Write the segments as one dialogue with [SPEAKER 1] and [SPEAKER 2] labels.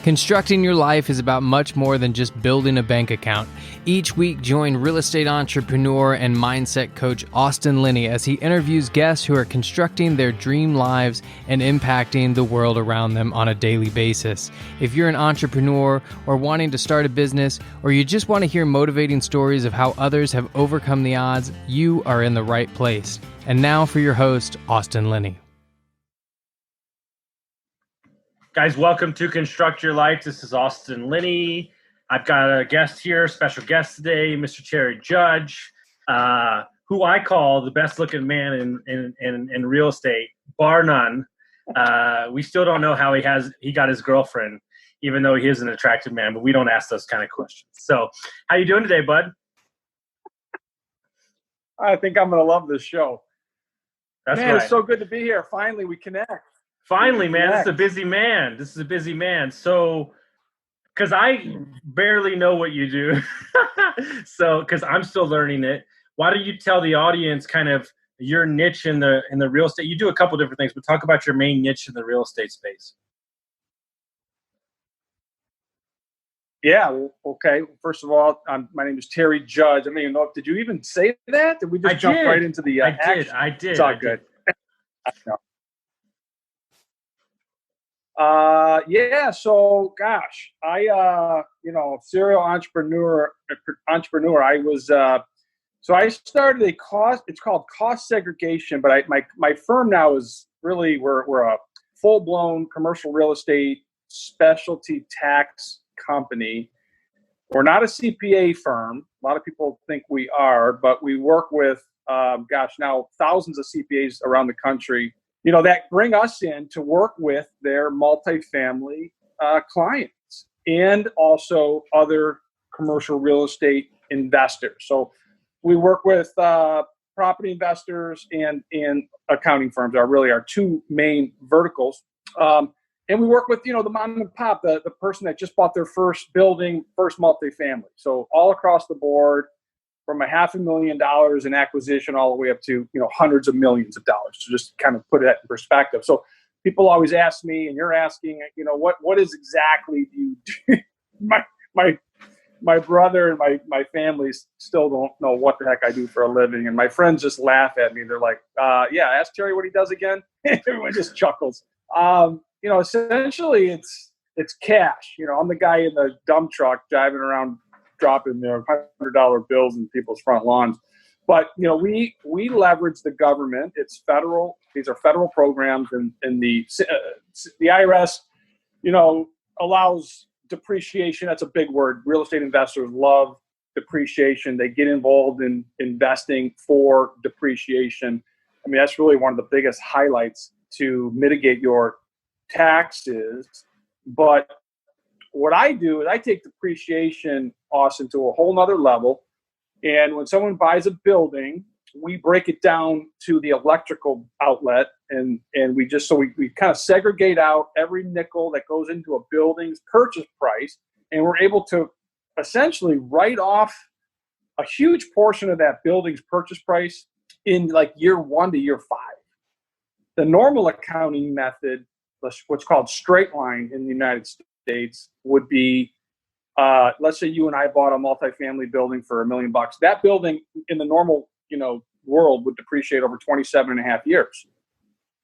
[SPEAKER 1] Constructing your life is about much more than just building a bank account. Each week, join real estate entrepreneur and mindset coach Austin Linney as he interviews guests who are constructing their dream lives and impacting the world around them on a daily basis. If you're an entrepreneur or wanting to start a business, or you just want to hear motivating stories of how others have overcome the odds, you are in the right place. And now for your host, Austin Linney.
[SPEAKER 2] Guys, welcome to Construct Your Life. This is Austin Linney. I've got a guest here, special guest today, Mr. Terry Judge, who I call the best-looking man in real estate, bar none. We still don't know how he got his girlfriend, even though he is an attractive man, but we don't ask those kind of questions. So, how you doing today, bud?
[SPEAKER 3] I think I'm going to love this show.
[SPEAKER 2] That's
[SPEAKER 3] man,
[SPEAKER 2] right.
[SPEAKER 3] It's so good to be here. Finally, we connect.
[SPEAKER 2] Finally, man, this is a busy man. So, because I barely know what you do, so because I'm still learning it, why don't you tell the audience kind of your niche in the real estate? You do a couple different things, but talk about your main niche in the real estate space.
[SPEAKER 3] Yeah, well, okay. First of all, my name is Terry Judge. I don't even know did you even say that? Did we just jump right into the action?
[SPEAKER 2] I did.
[SPEAKER 3] It's all good. So gosh, I serial entrepreneur. I was so I started it's called cost segregation, but my firm now is really we're a full-blown commercial real estate specialty tax company. We're not a CPA firm. A lot of people think we are, but we work with now thousands of CPAs around the country, that bring us in to work with their multifamily clients and also other commercial real estate investors. So we work with property investors and accounting firms are really our two main verticals. And we work with, the mom and pop, the person that just bought their first building, first multifamily. So all across the board, from $500,000 in acquisition all the way up to, hundreds of millions of dollars, to just kind of put that in perspective. So people always ask me, and you're asking, what is exactly do you do? My brother and my family still don't know what the heck I do for a living. And my friends just laugh at me. They're like, ask Terry what he does again. Everyone just chuckles. Essentially it's cash. I'm the guy in the dump truck driving around dropping $100 bills in people's front lawns. But, we leverage the government. It's federal. These are federal programs, and the IRS, allows depreciation. That's a big word. Real estate investors love depreciation. They get involved in investing for depreciation. I mean, that's really one of the biggest highlights to mitigate your taxes. But what I do is I take depreciation, Austin, to a whole nother level. And when someone buys a building, we break it down to the electrical outlet, and we kind of segregate out every nickel that goes into a building's purchase price, and we're able to essentially write off a huge portion of that building's purchase price in like year 1 to year 5. The normal accounting method, what's called straight line in the United States, would be, let's say you and I bought a multifamily building for $1 million. That building in the normal, world would depreciate over 27 and a half years.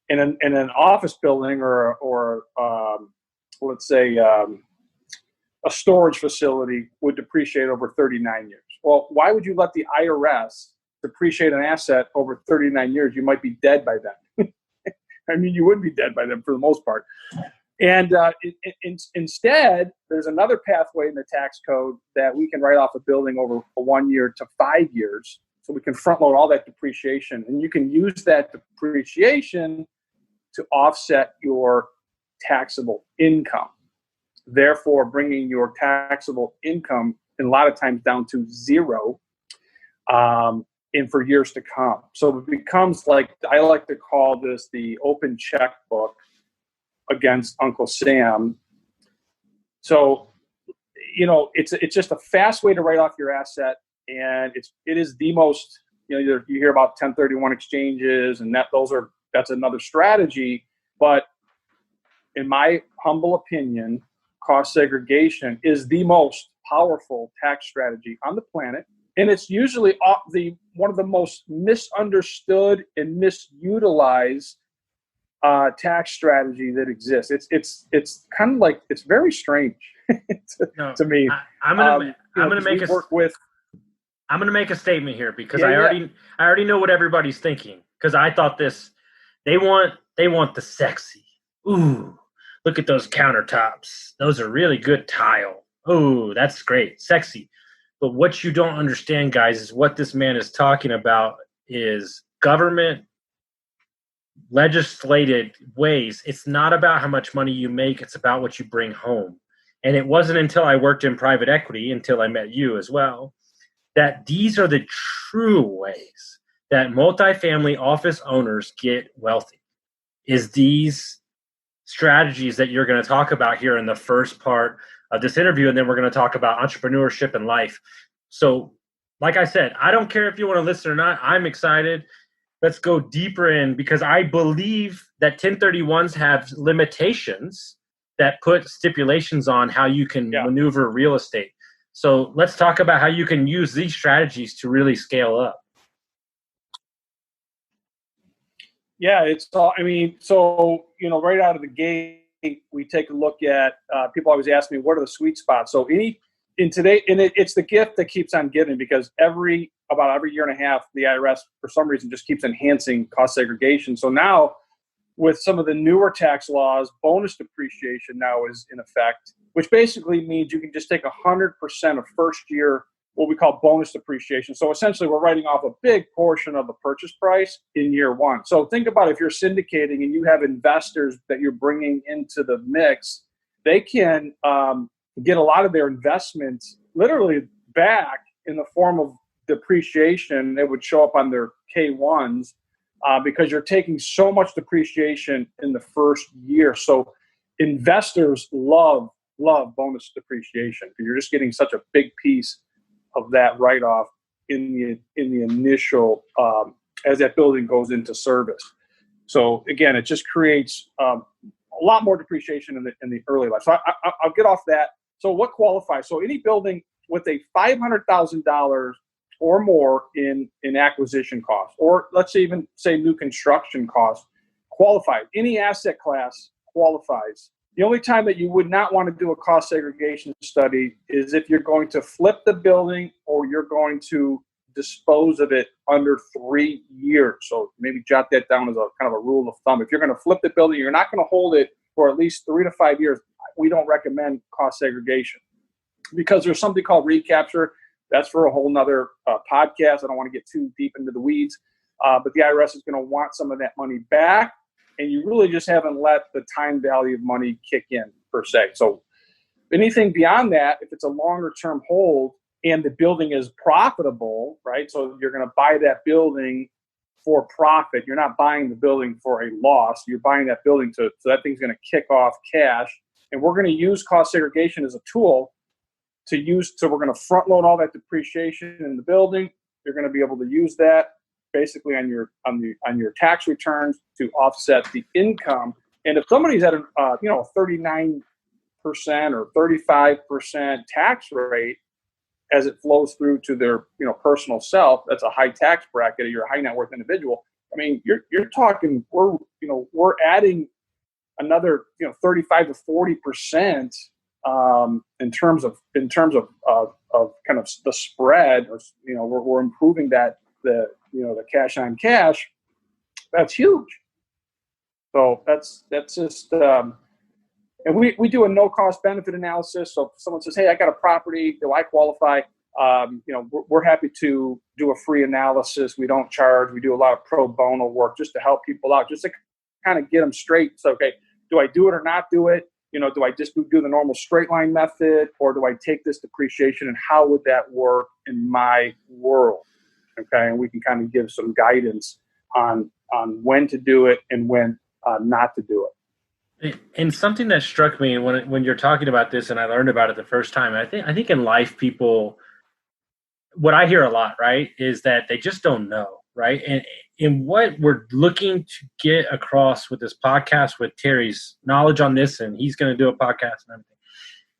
[SPEAKER 3] In an office building or let's say a storage facility would depreciate over 39 years. Well, why would you let the IRS depreciate an asset over 39 years? You might be dead by then. I mean, you would be dead by then for the most part. And instead, there's another pathway in the tax code that we can write off a building over 1 year to 5 years. So we can front load all that depreciation. And you can use that depreciation to offset your taxable income, therefore bringing your taxable income a lot of times down to zero and for years to come. So it becomes like, I like to call this the open checkbook against Uncle Sam. So, it's just a fast way to write off your asset. And it is the most, you hear about 1031 exchanges and that's another strategy. But in my humble opinion, cost segregation is the most powerful tax strategy on the planet. And it's usually one of the most misunderstood and misutilized tax strategy that exists. It's kind of like, it's very strange to me.
[SPEAKER 2] I'm gonna make a statement here because I already know what everybody's thinking, because I thought this. They want the sexy. Ooh, look at those countertops. Those are really good tile. Ooh, that's great, sexy. But what you don't understand, guys, is what this man is talking about is government legislated ways. It's not about how much money you make. It's about what you bring home. And it wasn't until I worked in private equity, until I met you as well, that these are the true ways that multifamily office owners get wealthy, is these strategies that you're going to talk about here in the first part of this interview. And then we're going to talk about entrepreneurship and life. So like I said, I don't care if you want to listen or not. I'm excited. Let's go deeper in, because I believe that 1031s have limitations that put stipulations on how you can maneuver real estate. So let's talk about how you can use these strategies to really scale up.
[SPEAKER 3] Yeah, it's all, so, right out of the gate, we take a look at, people always ask me, what are the sweet spots? So it's the gift that keeps on giving, because about every year and a half, the IRS, for some reason, just keeps enhancing cost segregation. So now, with some of the newer tax laws, bonus depreciation now is in effect, which basically means you can just take 100% of first year, what we call bonus depreciation. So essentially, we're writing off a big portion of the purchase price in year one. So think about if you're syndicating and you have investors that you're bringing into the mix, they can get a lot of their investments literally back in the form of depreciation. It would show up on their K1s because you're taking so much depreciation in the first year. So investors love bonus depreciation, because you're just getting such a big piece of that write-off in the initial as that building goes into service. So again, it just creates a lot more depreciation in the early life. So I'll get off that. So what qualifies? So any building with a $500,000 or more in acquisition costs, or let's even say new construction costs, qualifies. Any asset class qualifies. The only time that you would not want to do a cost segregation study is if you're going to flip the building or you're going to dispose of it under 3 years. So maybe jot that down as a kind of a rule of thumb. If you're going to flip the building, you're not going to hold it for at least 3 to 5 years. We don't recommend cost segregation, because there's something called recapture. That's for a whole nother podcast. I don't want to get too deep into the weeds, but the IRS is going to want some of that money back. And you really just haven't let the time value of money kick in, per se. So anything beyond that, if it's a longer term hold and the building is profitable, right? So you're going to buy that building for profit. You're not buying the building for a loss. You're buying that building so that thing's going to kick off cash. And we're going to use cost segregation as a tool to use. So we're going to front load all that depreciation in the building. You're going to be able to use that basically on your tax returns to offset the income. And if somebody's at a 39% or 35% tax rate as it flows through to their personal self, that's a high tax bracket, or you're a high net worth individual. I mean, you're talking we're adding another 35 to 40% in terms of kind of the spread, or we're improving that the cash on cash. That's huge. So that's just and we do a no cost benefit analysis. So if someone says, hey, I got a property, do I qualify? We're happy to do a free analysis. We don't charge. We do a lot of pro bono work just to help people out, just to kind of get them straight. So, okay, do I do it or not do it? Do I just do the normal straight line method, or do I take this depreciation, and how would that work in my world? Okay, and we can kind of give some guidance on when to do it and when not to do it.
[SPEAKER 2] And something that struck me when you're talking about this, and I learned about it the first time, I think in life, people, what I hear a lot, right, is that they just don't know, right? And what we're looking to get across with this podcast, with Terry's knowledge on this, and he's going to do a podcast and everything,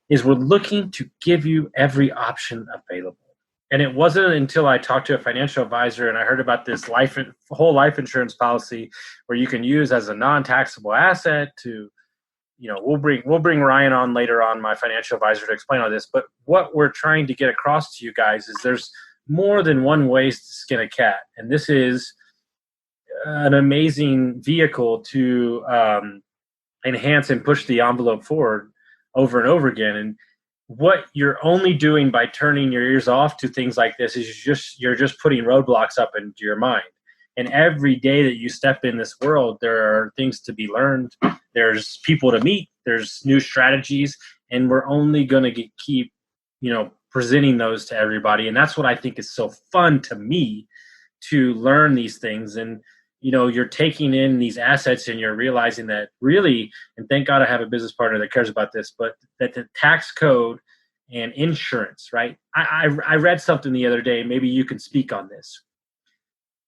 [SPEAKER 2] is we're looking to give you every option available. And it wasn't until I talked to a financial advisor and I heard about this whole life insurance policy where you can use as a non-taxable asset to, we'll bring Ryan on later on, my financial advisor, to explain all this. But what we're trying to get across to you guys is there's more than one way to skin a cat. And this is an amazing vehicle to enhance and push the envelope forward over and over again. And what you're only doing by turning your ears off to things like this is you're just putting roadblocks up into your mind. And every day that you step in this world, there are things to be learned. There's people to meet. There's new strategies, and we're only going to keep, presenting those to everybody. And that's what I think is so fun to me, to learn these things. And you're taking in these assets and you're realizing that really, and thank God I have a business partner that cares about this, but that the tax code and insurance, right? I read something the other day, maybe you can speak on this.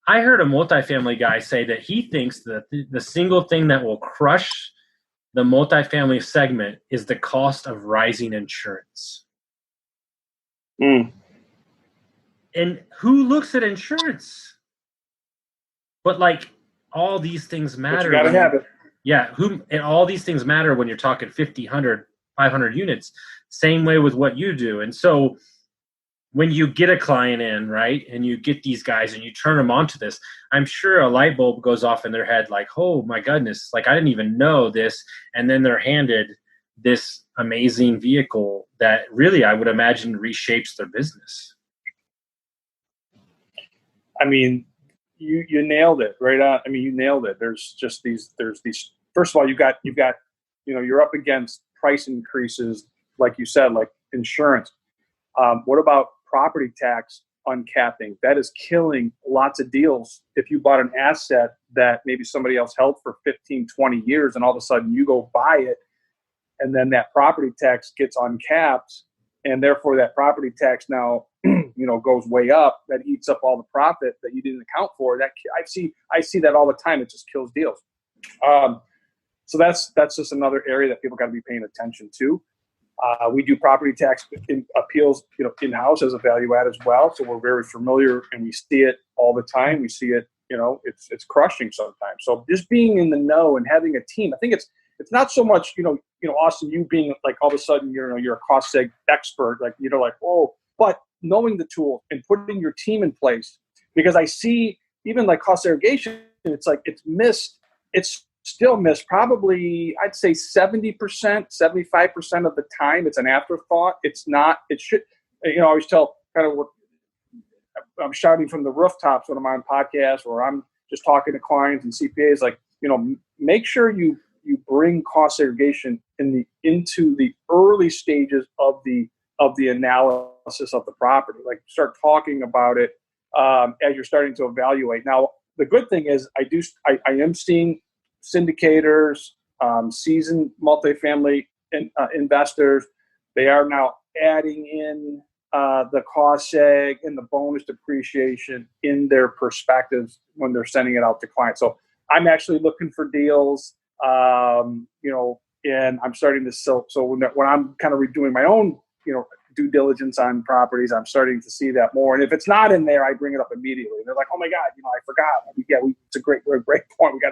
[SPEAKER 2] I heard a multifamily guy say that he thinks that the single thing that will crush the multifamily segment is the cost of rising insurance.
[SPEAKER 3] Mm.
[SPEAKER 2] And who looks at insurance? But all these things matter.
[SPEAKER 3] But you got to have it.
[SPEAKER 2] Yeah. And all these things matter when you're talking 50, 100, 500 units. Same way with what you do. And so when you get a client in, right, and you get these guys and you turn them onto this, I'm sure a light bulb goes off in their head like, oh my goodness, I didn't even know this. And then they're handed this amazing vehicle that really, I would imagine, reshapes their business.
[SPEAKER 3] I mean, you nailed it right on. I mean, you nailed it. There's these, first of all, you're up against price increases, like you said, like insurance. What about property tax uncapping? That is killing lots of deals. If you bought an asset that maybe somebody else held for 15, 20 years, and all of a sudden you go buy it, and then that property tax gets uncapped, and therefore that property tax now goes way up, that eats up all the profit that you didn't account for. That I see that all the time. It just kills deals. So that's just another area that people got to be paying attention to. We do property tax appeals, in-house as a value add as well. So we're very familiar, and we see it all the time. We see it, it's crushing sometimes. So just being in the know and having a team, I think it's not so much, Austin, you being all of a sudden, you're a cost seg expert, but knowing the tool and putting your team in place, because I see even cost segregation, it's still missed probably, I'd say 70%, 75% of the time. It's an afterthought. It's not, it should, I always tell kind of what I'm shouting from the rooftops when I'm on podcasts or I'm just talking to clients and CPAs, make sure you bring cost segregation into the early stages of the analysis of the property. Start talking about it as you're starting to evaluate. Now, the good thing is I am seeing syndicators, seasoned multifamily investors. They are now adding in the cost seg and the bonus depreciation in their perspectives when they're sending it out to clients. So I'm actually looking for deals, and I'm starting to sell. So when I'm kind of redoing my own, due diligence on properties, I'm starting to see that more. And if it's not in there, I bring it up immediately. They're like, "Oh my God, I forgot." It's a great point. We got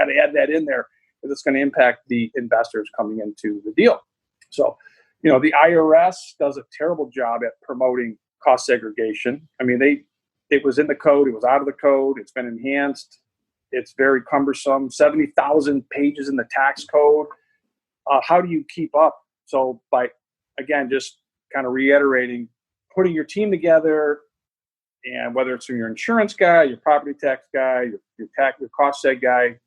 [SPEAKER 3] to add that in there because it's going to impact the investors coming into the deal. So, the IRS does a terrible job at promoting cost segregation. I mean, it was in the code, it was out of the code, it's been enhanced. It's very cumbersome. 70,000 pages in the tax code. How do you keep up? So again, just kind of reiterating, putting your team together, and whether it's from your insurance guy, your property tax guy, your cost seg guy,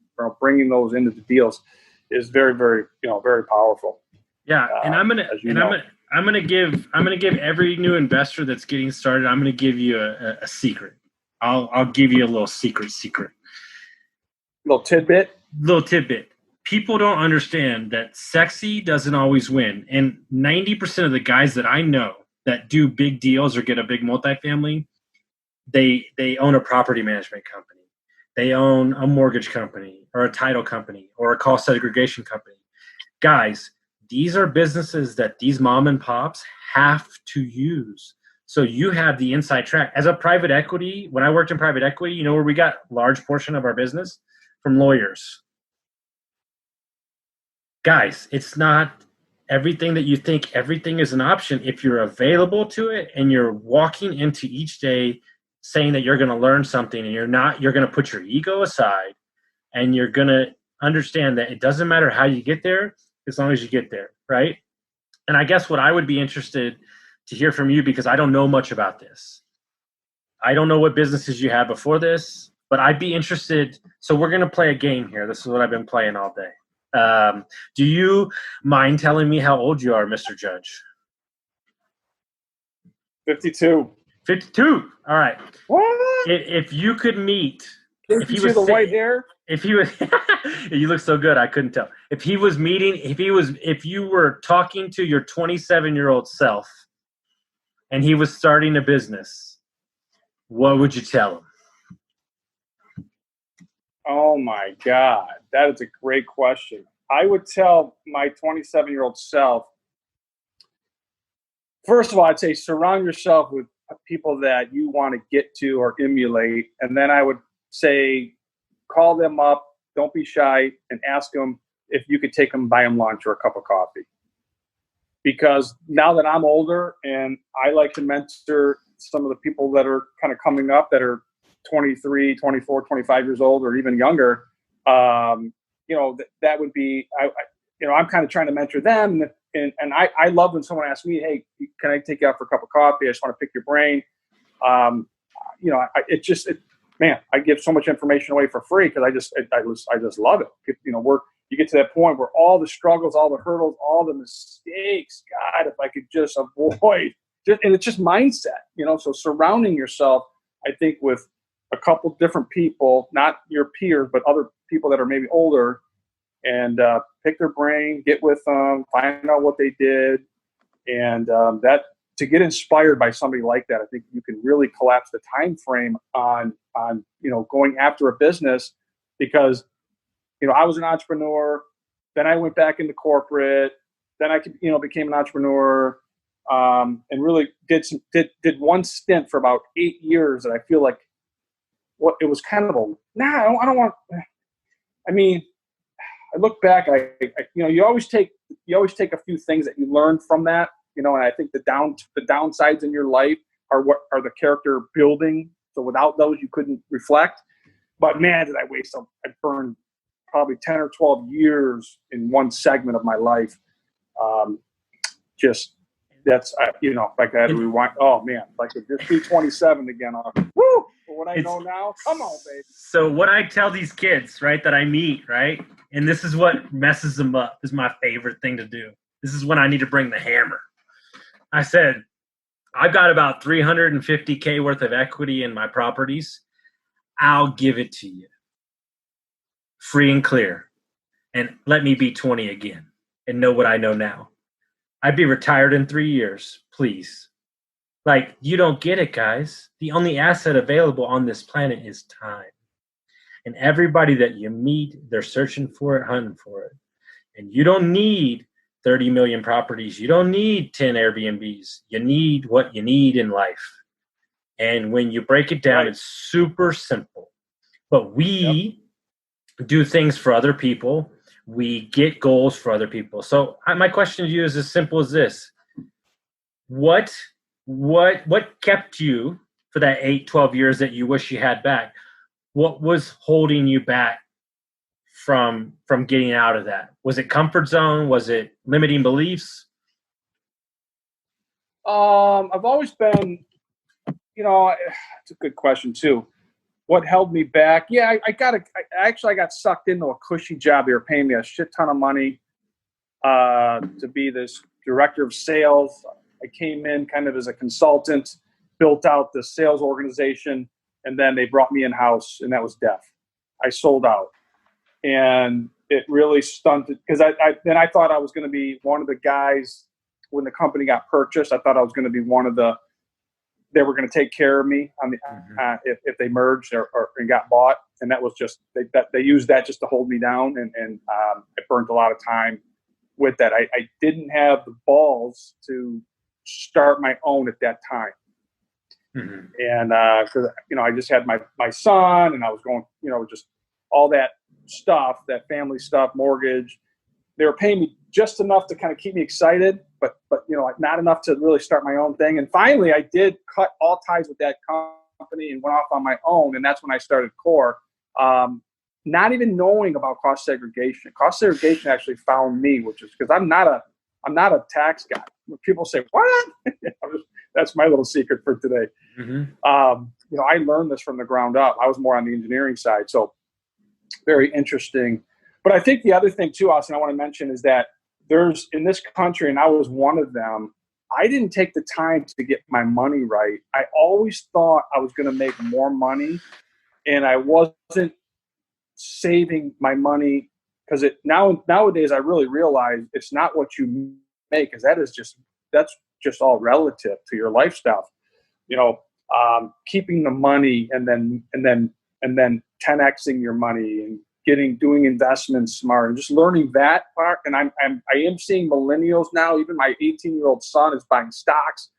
[SPEAKER 3] bringing those into the deals is very, very, very powerful.
[SPEAKER 2] Yeah, and I'm gonna give every new investor that's getting started, I'm gonna give you a secret. I'll give you a little secret.
[SPEAKER 3] Little tidbit.
[SPEAKER 2] People don't understand that sexy doesn't always win. And 90% of the guys that I know that do big deals or get a big multifamily, they own a property management company. They own a mortgage company or a title company or a cost segregation company. Guys, these are businesses that these mom and pops have to use. So you have the inside track. As a private equity, when I worked in private equity, you know where we got a large portion of our business? From lawyers. Guys, it's not everything that you think. Everything is an option if you're available to it and you're walking into each day saying that you're going to learn something, and you're going to put your ego aside, and you're going to understand that it doesn't matter how you get there as long as you get there, right? And I guess what I would be interested to hear from you, because I don't know much about this. I don't know what businesses you had before this, but I'd be interested. So we're going to play a game here. This is what I've been playing all day. Do you mind telling me how old you are, Mr. Judge?
[SPEAKER 3] 52.
[SPEAKER 2] 52. All right.
[SPEAKER 3] What?
[SPEAKER 2] If you could meet,
[SPEAKER 3] If you see the white hair?
[SPEAKER 2] If he was, you look so good, I couldn't tell. If you were talking to your 27-year-old self and he was starting a business, what would you tell him?
[SPEAKER 3] Oh my God, that is a great question. I would tell my 27-year-old self, first of all, I'd say surround yourself with people that you want to get to or emulate. And then I would say, call them up, don't be shy, and ask them if you could take them, buy them lunch or a cup of coffee. Because now that I'm older and I like to mentor some of the people that are kind of coming up that are 23, 24, 25 years old or even younger, that would be, I'm kind of trying to mentor them. And I love when someone asks me, hey, can I take you out for a cup of coffee? I just want to pick your brain. I give so much information away for free because I just love it. You get to that point where all the struggles, all the hurdles, all the mistakes, God, if I could just avoid, and it's just mindset, so surrounding yourself, I think, with a couple different people, not your peers, but other people that are maybe older, and pick their brain, get with them, find out what they did. And that to get inspired by somebody like that, I think you can really collapse the time frame on going after a business, because I was an entrepreneur, then I went back into corporate, then I became an entrepreneur, and really did one stint for about 8 years that I feel like it was kind of I don't want. I mean, I look back, you always take a few things that you learn from that, and I think the downsides in your life are what are the character building. So without those, you couldn't reflect. But man, did I waste I burned probably 10 or 12 years in one segment of my life. If I had to rewind, oh man, if I could just be 27 again. Woo! For what I know now, come on, baby.
[SPEAKER 2] So what I tell these kids, right, that I meet, right, and this is what messes them up, is my favorite thing to do. This is when I need to bring the hammer. I said, I've got about $350K worth of equity in my properties. I'll give it to you, free and clear, and let me be 20 again and know what I know now. I'd be retired in 3 years, please. Like, you don't get it, guys. The only asset available on this planet is time. And everybody that you meet, they're searching for it, hunting for it. And you don't need 30 million properties. You don't need 10 Airbnbs. You need what you need in life. And when you break it down, It's super simple. But we do things for other people. We get goals for other people. So my question to you is as simple as this. What kept you for that 8, 12 years that you wish you had back? What was holding you back from getting out of that? Was it comfort zone? Was it limiting beliefs?
[SPEAKER 3] I've always been, it's a good question too. What held me back? Yeah, I got sucked into a cushy job. They were paying me a shit ton of money to be this director of sales. I came in kind of as a consultant, built out the sales organization, and then they brought me in-house, and that was death. I sold out. And it really stunted, because I thought I was going to be one of the guys when the company got purchased. I thought I was going to be one of they were going to take care of me on if they merged or got bought. And that was just, they used that just to hold me down. And I burnt a lot of time with that. I didn't have the balls to start my own at that time.
[SPEAKER 2] Mm-hmm.
[SPEAKER 3] And because I just had my son, and I was going, just all that stuff, that family stuff, mortgage. They were paying me just enough to kind of keep me excited, but not enough to really start my own thing. And finally, I did cut all ties with that company and went off on my own. And that's when I started Core, not even knowing about cost segregation. Cost segregation actually found me, which is because I'm not a tax guy. When people say, "What?" That's my little secret for today.
[SPEAKER 2] Mm-hmm.
[SPEAKER 3] I learned this from the ground up. I was more on the engineering side, so very interesting. But I think the other thing too, Austin, I want to mention is that there's in this country, and I was one of them, I didn't take the time to get my money right. I always thought I was going to make more money, and I wasn't saving my money because nowadays I really realize it's not what you make, because that's just all relative to your lifestyle. Keeping the money and then 10xing your money and doing investments smart and just learning that part. And I am seeing millennials now. Even my 18-year-old son is buying stocks.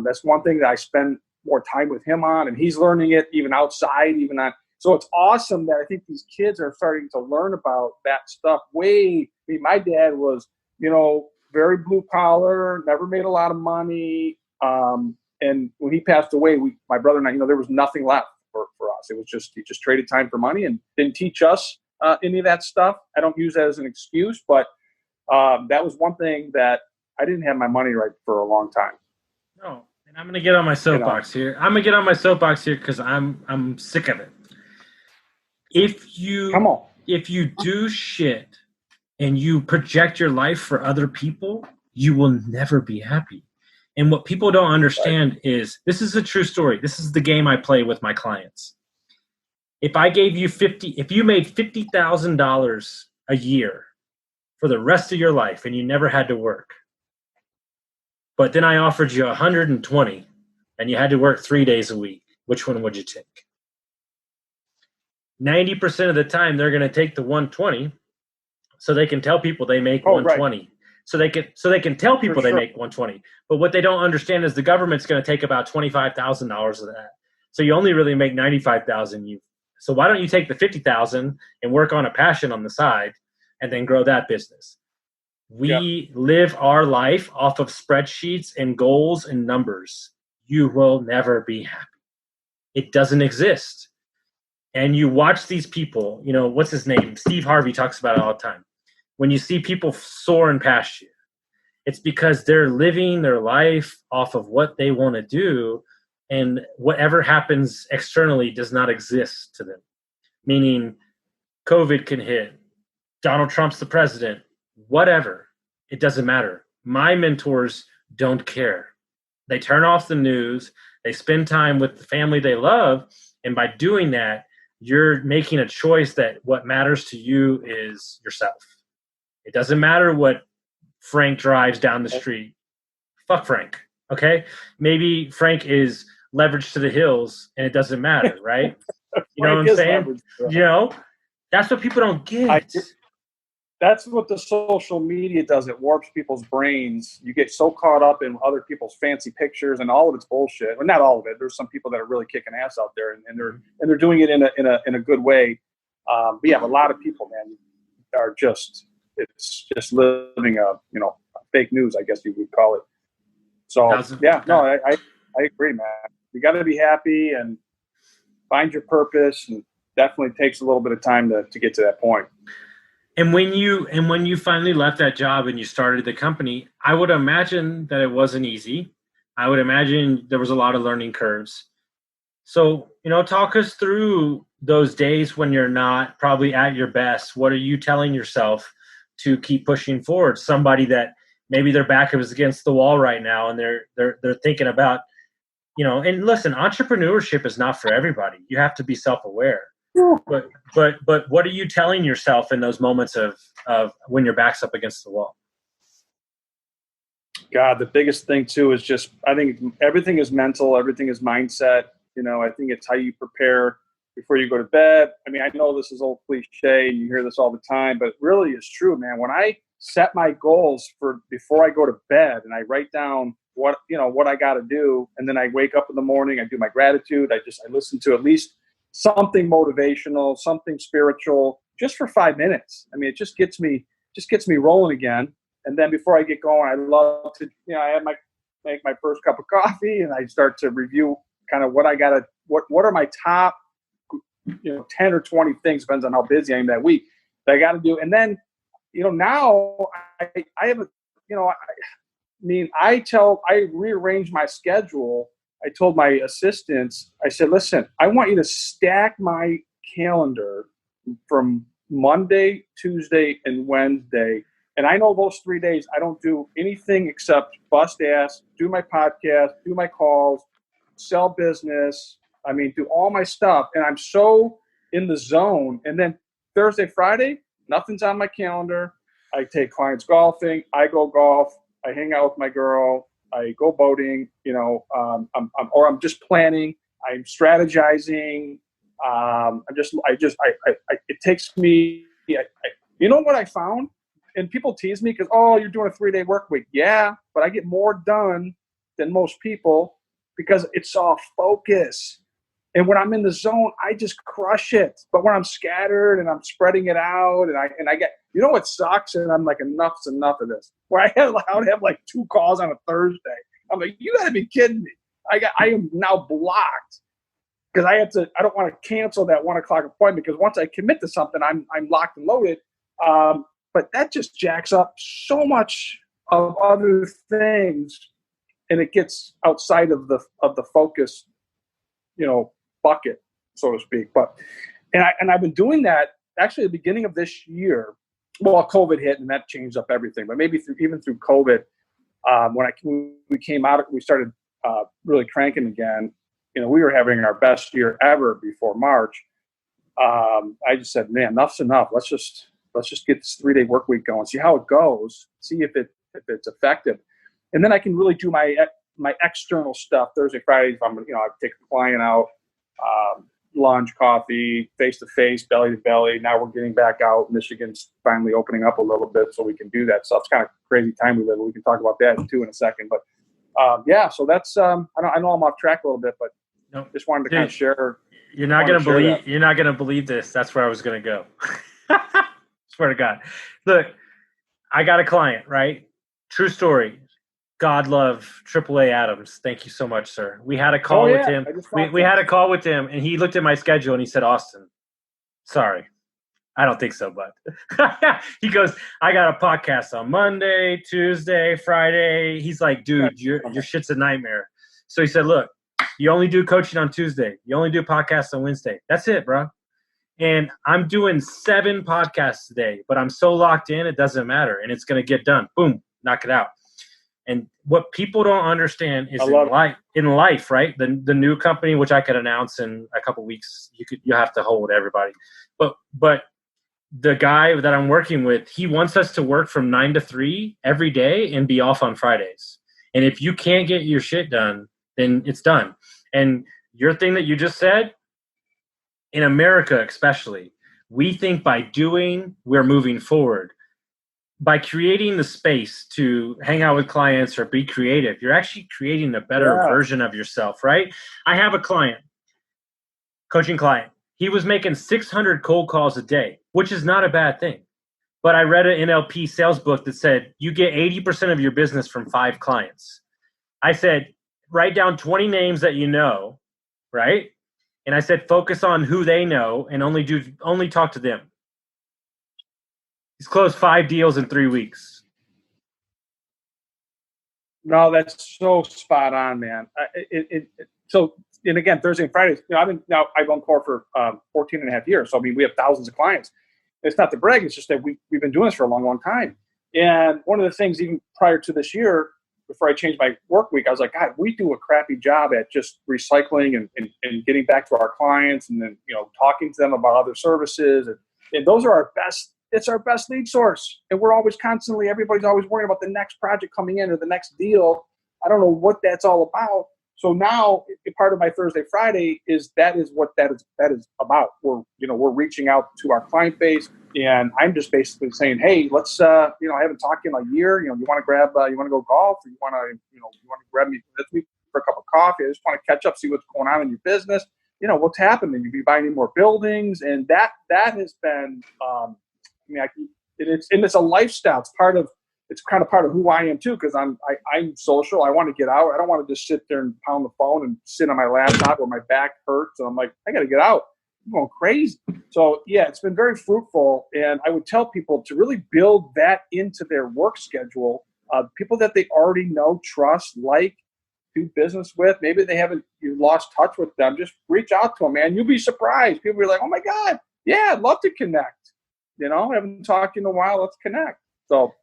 [SPEAKER 3] That's one thing that I spend more time with him on, and he's learning it even outside, even on. So it's awesome that I think these kids are starting to learn about that stuff. My dad was, very blue collar, never made a lot of money. And when he passed away, my brother and I, there was nothing left for us. It was he just traded time for money and didn't teach us any of that stuff. I don't use that as an excuse, but that was one thing that I didn't have my money right for a long time.
[SPEAKER 2] No, and I'm going to get on my soapbox here. I'm going to get on my soapbox here because I'm sick of it. If you do shit and you project your life for other people, you will never be happy. And what people don't understand is, this is a true story. This is the game I play with my clients. If I gave you if you made $50,000 a year for the rest of your life and you never had to work, but then I offered you 120 and you had to work 3 days a week, which one would you take? 90% of the time, they're going to take the 120 so they can tell people they make 120. Right. So they can tell people they make 120. But what they don't understand is the government's going to take about $25,000 of that. So you only really make $95,000. So why don't you take the $50,000 and work on a passion on the side and then grow that business? We live our life off of spreadsheets and goals and numbers. You will never be happy. It doesn't exist. And you watch these people, what's his name? Steve Harvey talks about it all the time. When you see people soaring past you, it's because they're living their life off of what they want to do, and whatever happens externally does not exist to them. Meaning COVID can hit, Donald Trump's the president, whatever. It doesn't matter. My mentors don't care. They turn off the news. They spend time with the family they love. And by doing that, you're making a choice that what matters to you is yourself. It doesn't matter what Frank drives down the street. Fuck Frank, okay? Maybe Frank is leveraged to the hills and it doesn't matter, right? You know what I'm saying? That's what people don't get.
[SPEAKER 3] That's what the social media does. It warps people's brains. You get so caught up in other people's fancy pictures, and all of it's bullshit. Well, not all of it. There's some people that are really kicking ass out there, and they're doing it in a good way. But yeah, a lot of people, man, are just living a fake news, I guess you would call it. So I agree, man. You got to be happy and find your purpose, and definitely takes a little bit of time to get to that point.
[SPEAKER 2] And when you finally left that job and you started the company, I would imagine that it wasn't easy. I would imagine there was a lot of learning curves. So, talk us through those days when you're not probably at your best. What are you telling yourself to keep pushing forward? Somebody that maybe their back is against the wall right now and they're thinking about, and listen, entrepreneurship is not for everybody. You have to be self-aware. But what are you telling yourself in those moments of when your back's up against the wall?
[SPEAKER 3] God, the biggest thing too is just, I think everything is mental, everything is mindset. I think it's how you prepare before you go to bed. I mean, I know this is old cliche and you hear this all the time, but it really is true, man. When I set my goals for before I go to bed and I write down what I got to do, and then I wake up in the morning, I do my gratitude. I listen to at least something motivational, something spiritual, just for 5 minutes. I mean, it just gets me rolling again. And then before I get going, I love to, I make my first cup of coffee, and I start to review kind of what are my top, 10 or 20 things, depends on how busy I am that week, that I got to do. And then, now I have I rearranged my schedule. I told my assistants, I said, listen, I want you to stack my calendar from Monday, Tuesday, and Wednesday. And I know those 3 days, I don't do anything except bust ass, do my podcast, do my calls, sell business. I mean, do all my stuff. And I'm so in the zone. And then Thursday, Friday, nothing's on my calendar. I take clients golfing. I go golf. I hang out with my girl. I go boating. I'm just planning. I'm strategizing. It takes me. You know what I found? And people tease me because, you're doing a 3-day work week. Yeah, but I get more done than most people because it's all focus. And when I'm in the zone, I just crush it. But when I'm scattered and I'm spreading it out, and I get, what sucks? And I'm like, enough's enough of this. Where I would have like 2 calls on a Thursday. I'm like, you got to be kidding me. I am now blocked because I don't want to cancel that 1 o'clock appointment, because once I commit to something, I'm locked and loaded. But that just jacks up so much of other things, and it gets outside of the focus, bucket, so to speak. And I've been doing that actually at the beginning of this year. Well, COVID hit and that changed up everything. But maybe even through COVID, when we came out, we started really cranking again. We were having our best year ever before March. I just said, man, enough's enough. Let's just get this 3-day work week going, see how it goes, see if it's effective. And then I can really do my external stuff Thursday, Friday. If I take a client out, lunch, coffee, face-to-face, belly-to-belly. Now we're getting back out. Michigan's finally opening up a little bit, so we can do that. So it's kind of crazy time we live in. We can talk about that too in a second. But so that's I know I'm off track a little bit, but
[SPEAKER 2] Nope.
[SPEAKER 3] Just wanted to kind of share.
[SPEAKER 2] You're not gonna believe this. That's where I was gonna go. Swear to God. Look, I got a client, right? True story. God love AAA Adams. Thank you so much, sir. We had a call with him. We had a call with him, and he looked at my schedule and he said, Austin, sorry. I don't think so, but he goes, I got a podcast on Monday, Tuesday, Friday. He's like, dude, your shit's a nightmare. So he said, look, you only do coaching on Tuesday. You only do podcasts on Wednesday. That's it, bro. And I'm doing 7 podcasts today, but I'm so locked in, it doesn't matter. And it's going to get done. Boom, knock it out. And what people don't understand is in life, right? The new company, which I could announce in a couple weeks, you have to hold everybody. But the guy that I'm working with, he wants us to work from 9 to 3 every day and be off on Fridays. And if you can't get your shit done, then it's done. And your thing that you just said, in America especially, we think by doing, we're moving forward. By creating the space to hang out with clients or be creative, you're actually creating a better version of yourself, right? I have a coaching client. He was making 600 cold calls a day, which is not a bad thing. But I read an NLP sales book that said you get 80% of your business from 5 clients. I said, write down 20 names that you know, right? And I said, focus on who they know and only talk to them. He's closed 5 deals in 3 weeks.
[SPEAKER 3] No, that's so spot on, man. And again, Thursday and Fridays, I've owned Core for 14 and a half years. So, I mean, we have thousands of clients. It's not to brag. It's just that we've been doing this for a long, long time. And one of the things, even prior to this year, before I changed my work week, I was like, God, we do a crappy job at just recycling and getting back to our clients and then, talking to them about other services. And those are our best. It's our best lead source. And we're always everybody's always worrying about the next project coming in or the next deal. I don't know what that's all about. So now, if part of my Thursday, Friday is what that is about. We're reaching out to our client base, and I'm just basically saying, hey, let's, I haven't talked in a year. You want to go golf, or you want to grab me this week for a cup of coffee. I just want to catch up, see what's going on in your business. What's happening. You be buying any more buildings, and that has been, it's a lifestyle. It's kind of part of who I am too, because I'm social. I want to get out. I don't want to just sit there and pound the phone and sit on my laptop where my back hurts. And I'm like, I got to get out. I'm going crazy. So yeah, it's been very fruitful. And I would tell people to really build that into their work schedule. People that they already know, trust, like, do business with. Maybe you lost touch with them. Just reach out to them, man. You'll be surprised. People are like, oh my God, yeah, I'd love to connect. I haven't talked in a while. Let's connect. So.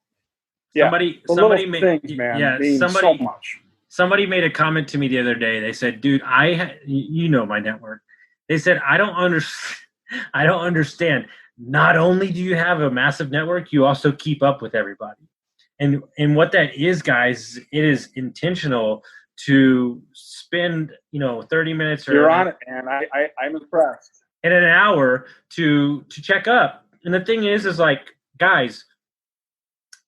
[SPEAKER 3] Yeah, somebody made things, man, so much.
[SPEAKER 2] Somebody made a comment to me the other day. They said, "Dude, my network." They said, "I don't understand. Not only do you have a massive network, you also keep up with everybody." And what that is, guys, it is intentional to spend 30 minutes or
[SPEAKER 3] you're on it, man. I'm impressed.
[SPEAKER 2] And an hour to check up. And the thing is like, guys,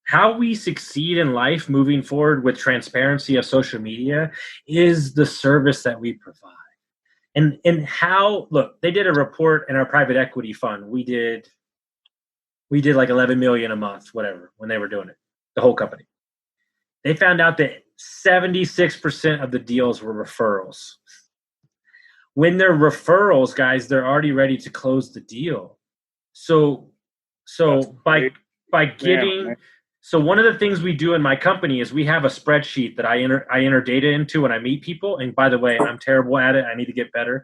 [SPEAKER 2] how we succeed in life moving forward with transparency of social media is the service that we provide. And look, they did a report in our private equity fund. We did like 11 million a month, whatever, when they were doing it, the whole company. They found out that 76% of the deals were referrals. When they're referrals, guys, they're already ready to close the deal. So by giving... So one of the things we do in my company is we have a spreadsheet that I enter data into when I meet people. And by the way, I'm terrible at it. I need to get better.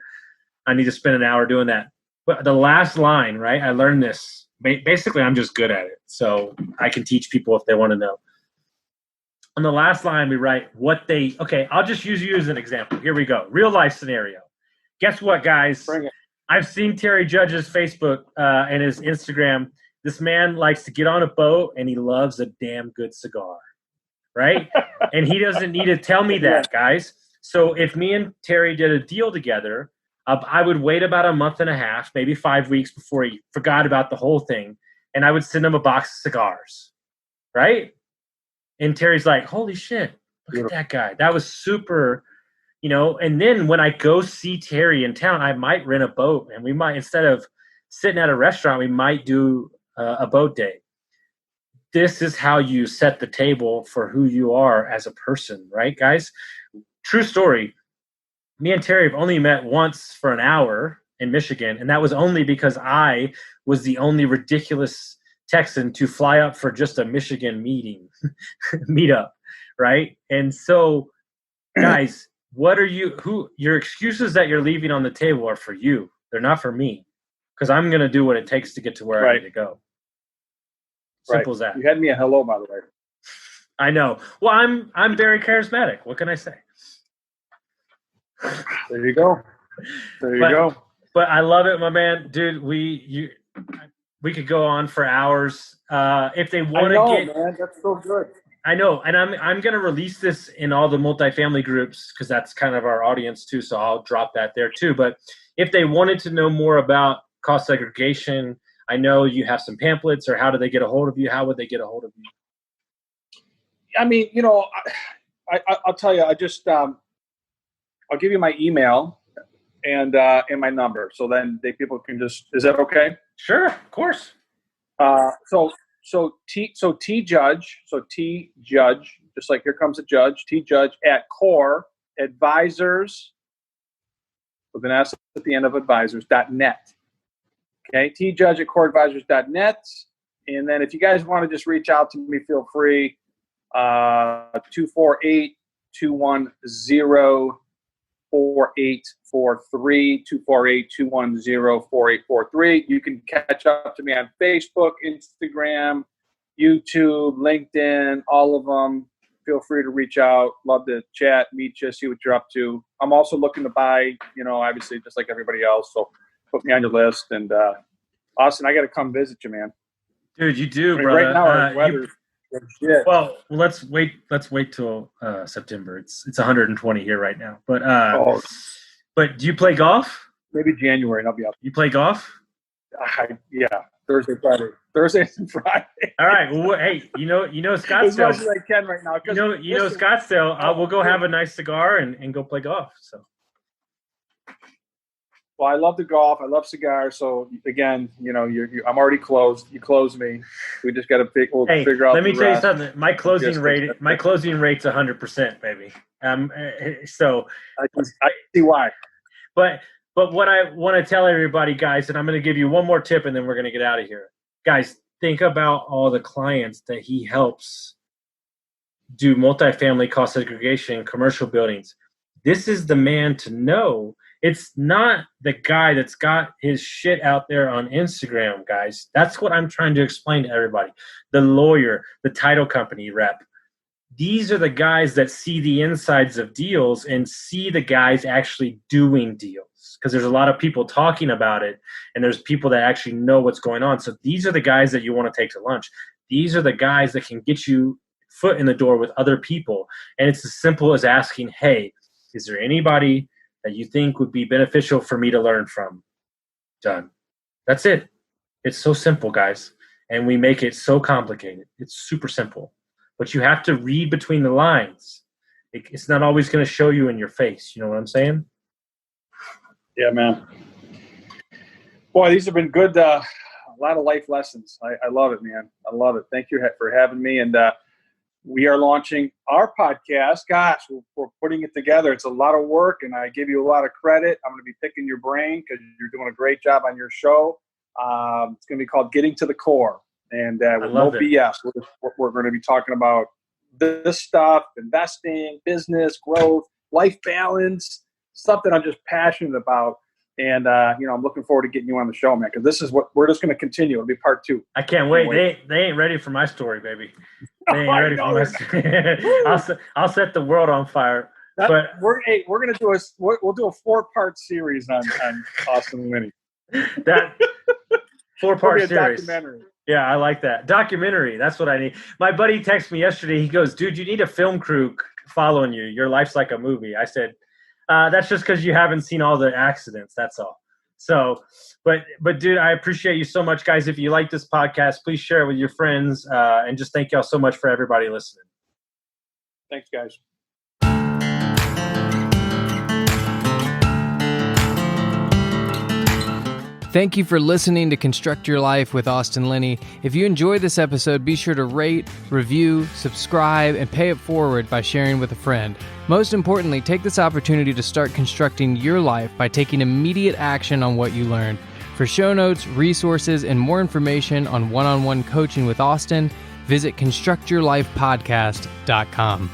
[SPEAKER 2] I need to spend an hour doing that. But the last line, right? I learned this. Basically, I'm just good at it. So I can teach people if they want to know. On the last line, we write okay, I'll just use you as an example. Here we go. Real life scenario. Guess what, guys?
[SPEAKER 3] Bring it.
[SPEAKER 2] I've seen Terry Judge's Facebook and his Instagram. This man likes to get on a boat, and he loves a damn good cigar, right? And he doesn't need to tell me that, guys. So if me and Terry did a deal together, I would wait about a month and a half, maybe 5 weeks before he forgot about the whole thing, and I would send him a box of cigars, right? And Terry's like, holy shit, look at that guy. That was super, And then when I go see Terry in town, I might rent a boat, and we might, instead of sitting at a restaurant, we might do a boat day. This is how you set the table for who you are as a person, right, guys? True story. Me and Terry have only met once for an hour in Michigan, and that was only because I was the only ridiculous Texan to fly up for just a Michigan meetup, right? And so, guys, your excuses that you're leaving on the table are for you. They're not for me, because I'm going to do what it takes to get to where I need to go. Simple as that.
[SPEAKER 3] You had me a hello, by the way.
[SPEAKER 2] I know. Well, I'm very charismatic. What can I say?
[SPEAKER 3] There you go.
[SPEAKER 2] But I love it, my man. Dude, we could go on for hours. If they want to get,
[SPEAKER 3] man, that's so good.
[SPEAKER 2] I know, and I'm going to release this in all the multifamily groups because that's kind of our audience too. So I'll drop that there too. But if they wanted to know more about cost segregation, I know you have some pamphlets, or how do they get a hold of you? How would they get a hold of you?
[SPEAKER 3] I mean, I'll tell you, I'll give you my email and my number. So then people can just, is that okay?
[SPEAKER 2] Sure, of course.
[SPEAKER 3] So T Judge, just like here comes a judge, T Judge at Core Advisors, with an S at the end of advisors.net. Okay, T Judge at coreadvisors.net. And then if you guys want to just reach out to me, feel free. 248-210-4843, 248-210-4843. You can catch up to me on Facebook, Instagram, YouTube, LinkedIn, all of them. Feel free to reach out. Love to chat, meet you, see what you're up to. I'm also looking to buy, obviously just like everybody else. So put me on your list. And Austin, I got to come visit you, man.
[SPEAKER 2] Dude, you do, brother.
[SPEAKER 3] Right now, our weather's shit.
[SPEAKER 2] Well, let's wait till September. It's 120 here right now. But But do you play golf?
[SPEAKER 3] Maybe January, and I'll be up.
[SPEAKER 2] You play golf?
[SPEAKER 3] Yeah, Thursday, Friday. Thursdays and Friday.
[SPEAKER 2] All right. Well, hey, you know Scottsdale.
[SPEAKER 3] As much as I can right now.
[SPEAKER 2] You know Scottsdale. We'll go have a nice cigar and go play golf. So.
[SPEAKER 3] Well, I love the golf. I love cigars. So again, I'm already closed. You close me. We just got to figure out.
[SPEAKER 2] Let me tell you something. My closing rate's 100%, baby. So
[SPEAKER 3] I see why.
[SPEAKER 2] But what I want to tell everybody, guys, and I'm going to give you one more tip, and then we're going to get out of here. Guys, think about all the clients that he helps do multifamily cost segregation, commercial buildings. This is the man to know. It's not the guy that's got his shit out there on Instagram, guys. That's what I'm trying to explain to everybody. The lawyer, the title company rep. These are the guys that see the insides of deals and see the guys actually doing deals. Because there's a lot of people talking about it, and there's people that actually know what's going on. So these are the guys that you want to take to lunch. These are the guys that can get you foot in the door with other people. And it's as simple as asking, hey, is there anybody that you think would be beneficial for me to learn from? Done. That's it. It's so simple, guys. And we make it so complicated. It's super simple. But you have to read between the lines. It's not always going to show you in your face. You know what I'm saying?
[SPEAKER 3] Yeah, man. Boy, these have been good. A lot of life lessons. I love it, man. I love it. Thank you for having me. And we are launching our podcast. Gosh, we're putting it together. It's a lot of work, and I give you a lot of credit. I'm going to be picking your brain because you're doing a great job on your show. It's going to be called Getting to the Core. And with no BS, we're going to be talking about this stuff, investing, business, growth, life balance, something I'm just passionate about. And, I'm looking forward to getting you on the show, man, because this is what we're just going to continue. It'll be part 2.
[SPEAKER 2] I can't wait. They ain't ready for my story, baby. They ain't ready for my story. I'll set the world on fire.
[SPEAKER 3] We're going to do we'll do a 4-part series on Austin Linney.
[SPEAKER 2] That 4-part series.
[SPEAKER 3] Documentary.
[SPEAKER 2] Yeah, I like that. Documentary. That's what I need. My buddy texted me yesterday. He goes, dude, you need a film crew following you. Your life's like a movie. I said, that's just because you haven't seen all the accidents. That's all. So, but dude, I appreciate you so much, guys. If you like this podcast, please share it with your friends. And just thank y'all so much for everybody listening.
[SPEAKER 3] Thanks, guys.
[SPEAKER 1] Thank you for listening to Construct Your Life with Austin Linney. If you enjoyed this episode, be sure to rate, review, subscribe, and pay it forward by sharing with a friend. Most importantly, take this opportunity to start constructing your life by taking immediate action on what you learned. For show notes, resources, and more information on one-on-one coaching with Austin, visit constructyourlifepodcast.com.